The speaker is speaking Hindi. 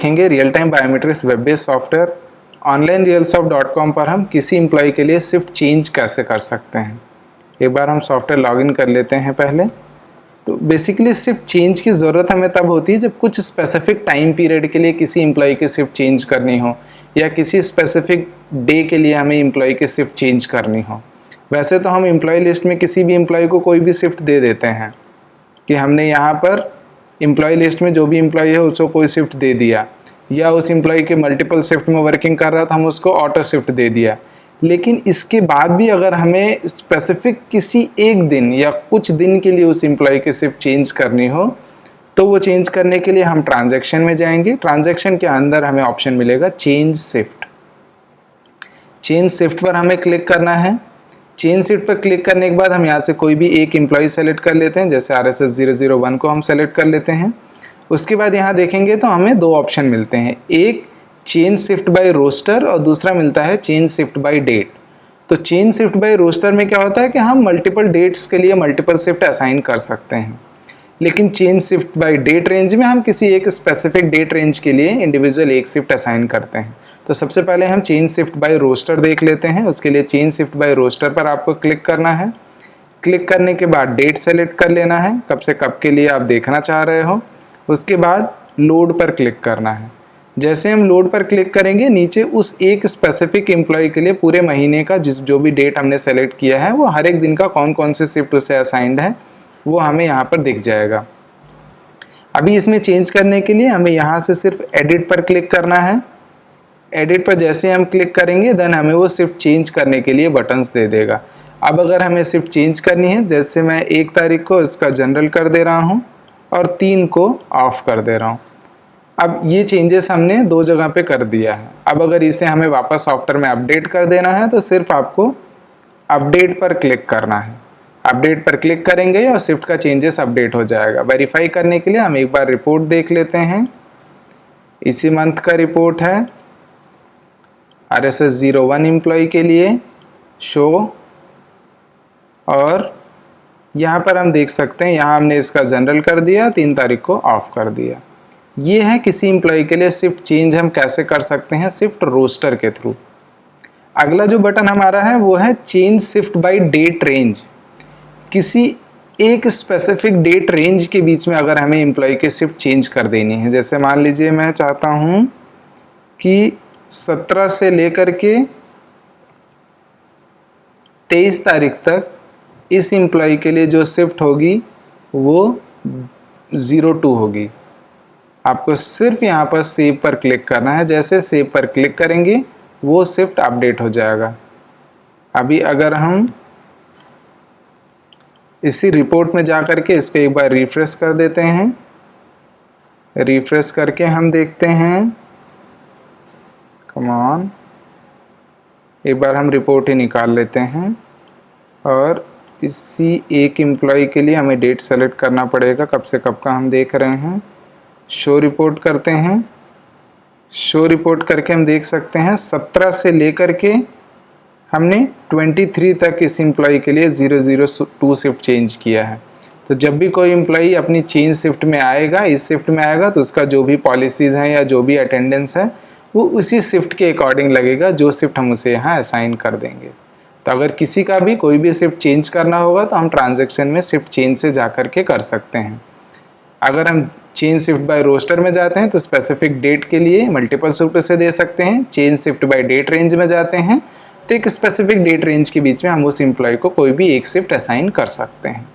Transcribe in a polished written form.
देखेंगे real time biometrics web based software online realsoft.com पर हम किसी एम्प्लॉय के लिए शिफ्ट चेंज कैसे कर सकते हैं। एक बार हम सॉफ्टवेयर लॉगिन कर लेते हैं पहले। तो बेसिकली शिफ्ट चेंज की ज़रूरत हमें तब होती है जब कुछ स्पेसिफिक टाइम पीरियड के लिए किसी एम्प्लॉय की शिफ्ट चेंज करनी हो या किसी स्पेसिफिक डे के लिए हमें एम्प्लॉय की शिफ्ट चेंज करनी हो। वैसे तो हम एम्प्लॉय लिस्ट में किसी भी एम्प्लॉय को कोई भी शिफ्ट दे देते हैं कि हमने यहाँ पर एम्प्लॉय लिस्ट में जो भी एम्प्लॉय है उसको कोई शिफ्ट दे दिया, या उस एम्प्लॉय के मल्टीपल शिफ्ट में वर्किंग कर रहा था हम उसको ऑटो शिफ्ट दे दिया। लेकिन इसके बाद भी अगर हमें स्पेसिफिक किसी एक दिन या कुछ दिन के लिए उस एम्प्लॉय की शिफ्ट चेंज करनी हो तो वो चेंज करने के लिए हम ट्रांजैक्शन में जाएंगे। ट्रांजैक्शन के अंदर हमें ऑप्शन मिलेगा चेंज शिफ्ट। चेंज शिफ्ट पर हमें क्लिक करना है। चेंज शिफ्ट पर क्लिक करने के बाद हम यहाँ से कोई भी एक एम्प्लॉय सेलेक्ट कर लेते हैं, जैसे RSS 001 को हम सेलेक्ट कर लेते हैं। उसके बाद यहाँ देखेंगे तो हमें दो ऑप्शन मिलते हैं, एक चेंज शिफ्ट बाय रोस्टर और दूसरा मिलता है चेंज शिफ्ट बाय डेट। तो चेंज शिफ्ट बाय रोस्टर में क्या होता है कि हम मल्टीपल डेट्स के लिए मल्टीपल शिफ्ट असाइन कर सकते हैं, लेकिन change shift by date range में हम किसी एक स्पेसिफिक डेट रेंज के लिए इंडिविजुअल एक शिफ्ट असाइन करते हैं। तो सबसे पहले हम चेंज शिफ्ट बाय रोस्टर देख लेते हैं। उसके लिए चेंज शिफ्ट बाय रोस्टर पर आपको क्लिक करना है। क्लिक करने के बाद डेट सेलेक्ट कर लेना है, कब से कब के लिए आप देखना चाह रहे हो। उसके बाद लोड पर क्लिक करना है। जैसे हम लोड पर क्लिक करेंगे नीचे उस एक स्पेसिफिक एम्प्लॉय के लिए पूरे महीने का जो भी डेट हमने सेलेक्ट किया है वो हर एक दिन का कौन कौन से शिफ्ट उसे असाइंड है वो हमें यहाँ पर दिख जाएगा। अभी इसमें चेंज करने के लिए हमें यहाँ से सिर्फ एडिट पर क्लिक करना है। एडिट पर जैसे हम क्लिक करेंगे देन हमें वो शिफ्ट चेंज करने के लिए बटन्स दे देगा। अब अगर हमें शिफ्ट चेंज करनी है, जैसे मैं 1 तारीख को इसका जनरल कर दे रहा हूँ और 3 को ऑफ कर दे रहा हूँ। अब ये चेंजेस हमने 2 जगह पे कर दिया है। अब अगर इसे हमें वापस सॉफ्टवेयर में अपडेट कर देना है तो सिर्फ आपको अपडेट पर क्लिक करना है। अपडेट पर क्लिक करेंगे और शिफ्ट का चेंजेस अपडेट हो जाएगा। वेरीफाई करने के लिए हम एक बार रिपोर्ट देख लेते हैं। इसी मंथ का रिपोर्ट है, RSS 01 एम्प्लॉय के लिए शो, और यहाँ पर हम देख सकते हैं यहाँ हमने इसका जनरल कर दिया, 3 तारीख को ऑफ कर दिया। ये है किसी एम्प्लॉय के लिए शिफ्ट चेंज हम कैसे कर सकते हैं शिफ्ट रोस्टर के थ्रू। अगला जो बटन हमारा है वो है change shift by date range. किसी एक स्पेसिफिक डेट रेंज के बीच में अगर हमें एम्प्लॉय की शिफ्ट चेंज कर देनी है, जैसे मान लीजिए मैं चाहता हूँ कि 17 से लेकर के 23 तारीख तक इस एम्प्लॉय के लिए जो शिफ्ट होगी वो 02 होगी। आपको सिर्फ यहाँ पर सेव पर क्लिक करना है। जैसे सेव पर क्लिक करेंगे वो शिफ्ट अपडेट हो जाएगा। अभी अगर हम इसी रिपोर्ट में जा करके इसको एक बार रिफ्रेश कर देते हैं, रिफ्रेश करके हम देखते हैं, कम ऑन, एक बार हम रिपोर्ट ही निकाल लेते हैं और इसी एक एम्प्लॉय के लिए हमें डेट सेलेक्ट करना पड़ेगा, कब से कब का हम देख रहे हैं। शो रिपोर्ट करते हैं। शो रिपोर्ट करके हम देख सकते हैं 17 से लेकर के हमने 23 तक इस एम्प्लॉय के लिए 002 शिफ्ट चेंज किया है। तो जब भी कोई एम्प्लॉय अपनी चेंज शिफ्ट में आएगा, इस शिफ्ट में आएगा, तो उसका जो भी पॉलिसीज़ हैं या जो भी अटेंडेंस है वो उसी शिफ्ट के अकॉर्डिंग लगेगा जो शिफ्ट हम उसे यहाँ असाइन कर देंगे। तो अगर किसी का भी कोई भी शिफ्ट चेंज करना होगा तो हम ट्रांजैक्शन में शिफ्ट चेंज से जा कर के कर सकते हैं। अगर हम चेंज शिफ्ट बाय रोस्टर में जाते हैं तो स्पेसिफिक डेट के लिए मल्टीपल शिफ्ट से दे सकते हैं। Change shift by date range में जाते हैं तो एक स्पेसिफिक डेट रेंज के बीच में हम उस एम्प्लॉय को कोई भी एक शिफ्ट असाइन कर सकते हैं।